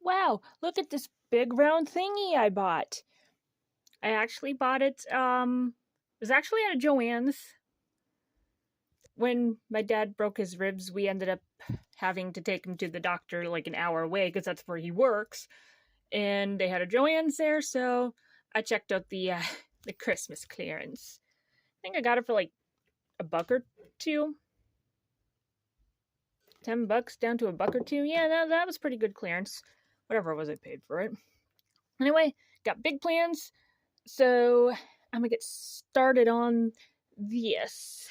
Wow, look at this big round thingy I bought. I actually bought it, it was actually at a Joann's. When my dad broke his ribs, we ended up having to take him to the doctor like an hour away because that's where he works. And they had a Joann's there, so I checked out the Christmas clearance. I think I got it for like a buck or two. $10 down to a buck or two. Yeah, that was pretty good clearance. Whatever it was, I paid for it. Anyway, got big plans, so I'm gonna get started on this.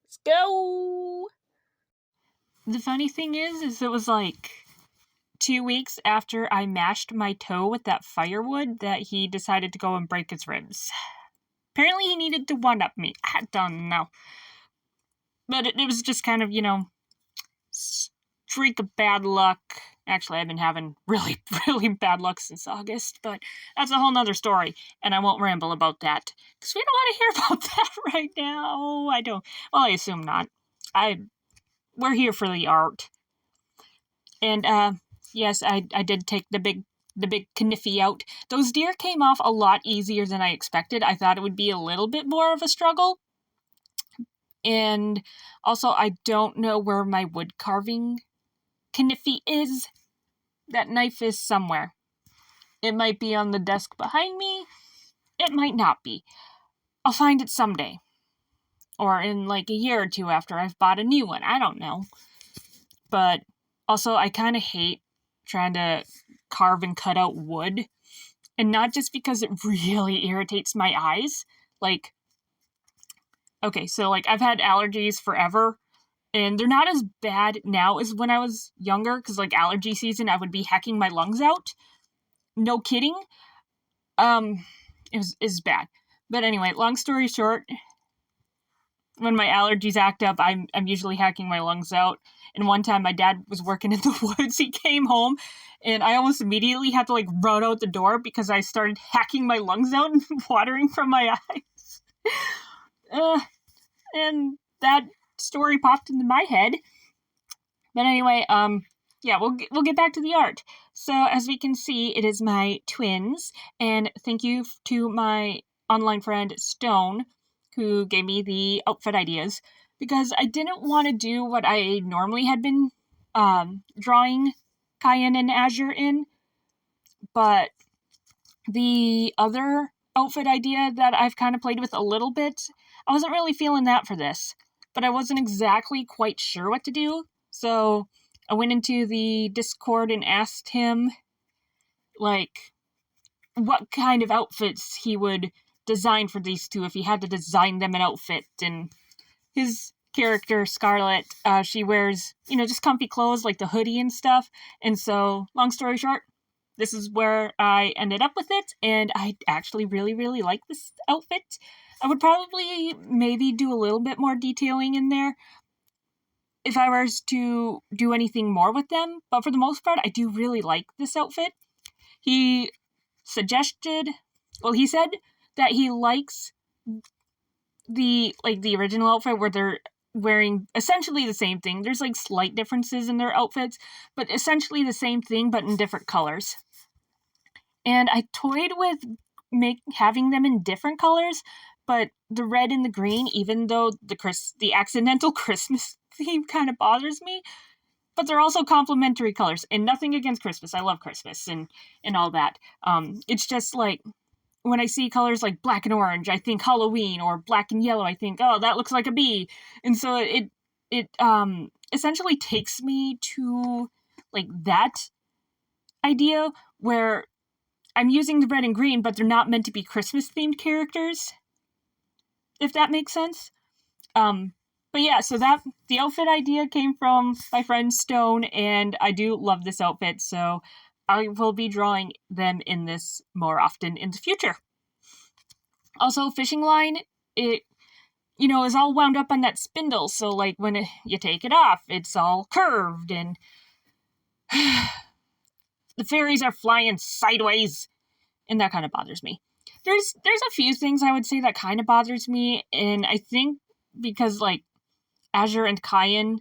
Let's go! The funny thing is it was like 2 weeks after I mashed my toe with that firewood that he decided to go and break his ribs. Apparently he needed to one-up me. I don't know. But it was just kind of, streak of bad luck. Actually, I've been having really, really bad luck since August, but that's a whole nother story, and I won't ramble about that, because we don't want to hear about that right now. I don't. Well, I assume not. We're here for the art. And, yes, I did take the big kniffy out. Those deer came off a lot easier than I expected. I thought it would be a little bit more of a struggle. And also, I don't know where my wood carving kniffy is. That knife is somewhere. It might be on the desk behind me. It might not be. I'll find it someday. Or in like a year or two after I've bought a new one. I don't know. But also, I kind of hate trying to carve and cut out wood. And not just because it really irritates my eyes. Like, okay, so like I've had allergies forever. And they're not as bad now as when I was younger, because like allergy season, I would be hacking my lungs out. No kidding. It was bad. But anyway, long story short, when my allergies act up, I'm usually hacking my lungs out. And one time my dad was working in the woods. He came home and I almost immediately had to like run out the door because I started hacking my lungs out and watering from my eyes. And that story popped into my head. But anyway, yeah, we'll get back to the art. So as we can see, it is my twins, and thank you to my online friend Stone, who gave me the outfit ideas, because I didn't want to do what I normally had been drawing Cayenne and Azure in, but the other outfit idea that I've kind of played with a little bit, I wasn't really feeling that for this, but I wasn't exactly quite sure what to do, so I went into the Discord and asked him, like, what kind of outfits he would design for these two if he had to design them an outfit. And his character, Scarlet, she wears, just comfy clothes like the hoodie and stuff. And so, long story short, this is where I ended up with it. And I actually really, really like this outfit. I would probably maybe do a little bit more detailing in there if I was to do anything more with them. But for the most part, I do really like this outfit. He said that he likes the original outfit where they're wearing essentially the same thing. There's like slight differences in their outfits, but essentially the same thing, but in different colors. And I toyed with having them in different colors, but the red and the green, even though the accidental Christmas theme kind of bothers me, but they're also complementary colors. And nothing against Christmas. I love Christmas and all that. It's just like when I see colors like black and orange, I think Halloween, or black and yellow, I think, oh, that looks like a bee. And so it essentially takes me to like that idea where I'm using the red and green, but they're not meant to be Christmas themed characters, if that makes sense. But yeah, so the outfit idea came from my friend Stone, and I do love this outfit, so I will be drawing them in this more often in the future. Also, fishing line, it, is all wound up on that spindle, so like when you take it off, it's all curved, and the fairies are flying sideways, and that kind of bothers me. There's a few things I would say that kind of bothers me, and I think because like Azure and Cayenne,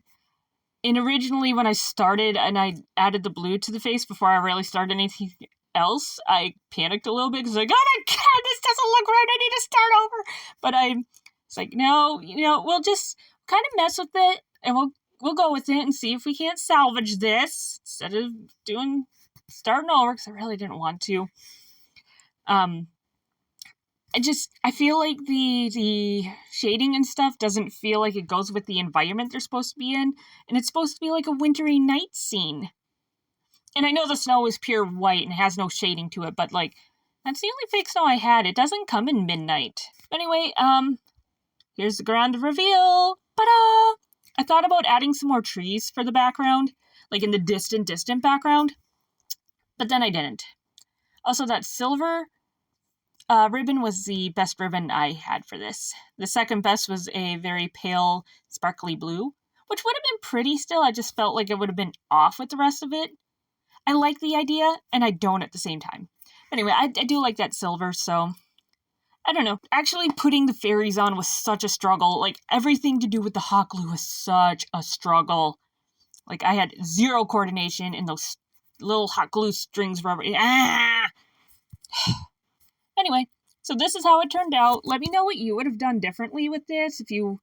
And originally when I started and I added the blue to the face before I really started anything else, I panicked a little bit because like, oh my god, this doesn't look right, I need to start over. But it's like, no, we'll just kind of mess with it and we'll go with it and see if we can't salvage this instead of starting over, because I really didn't want to. I feel like the shading and stuff doesn't feel like it goes with the environment they're supposed to be in, and it's supposed to be like a wintry night scene. And I know the snow is pure white and has no shading to it, but like, that's the only fake snow I had. It doesn't come in midnight. Anyway, here's the grand reveal. Ta-da! I thought about adding some more trees for the background, like in the distant background, but then I didn't. Also, that silver ribbon was the best ribbon I had for this. The second best was a very pale, sparkly blue, which would have been pretty still. I just felt like it would have been off with the rest of it. I like the idea, and I don't at the same time. But anyway, I do like that silver, so I don't know. Actually, putting the fairies on was such a struggle. Like, everything to do with the hot glue was such a struggle. Like, I had zero coordination, and those little hot glue strings were... Anyway, so this is how it turned out. Let me know what you would have done differently with this, if you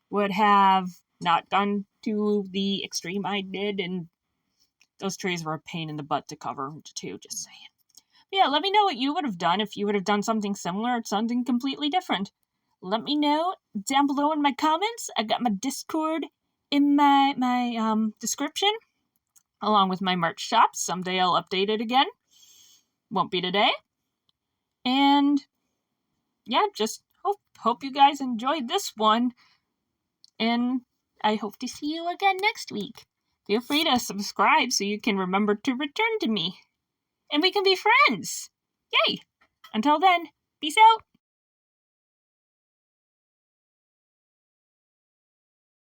would have not gone to the extreme I did, and those trees were a pain in the butt to cover, too, just saying. But yeah, let me know what you would have done if you would have done something similar or something completely different. Let me know down below in my comments. I got my Discord in my description, along with my merch shop. Someday I'll update it again. Won't be today. And yeah, just hope you guys enjoyed this one. And I hope to see you again next week. Feel free to subscribe so you can remember to return to me. And we can be friends. Yay! Until then, peace out.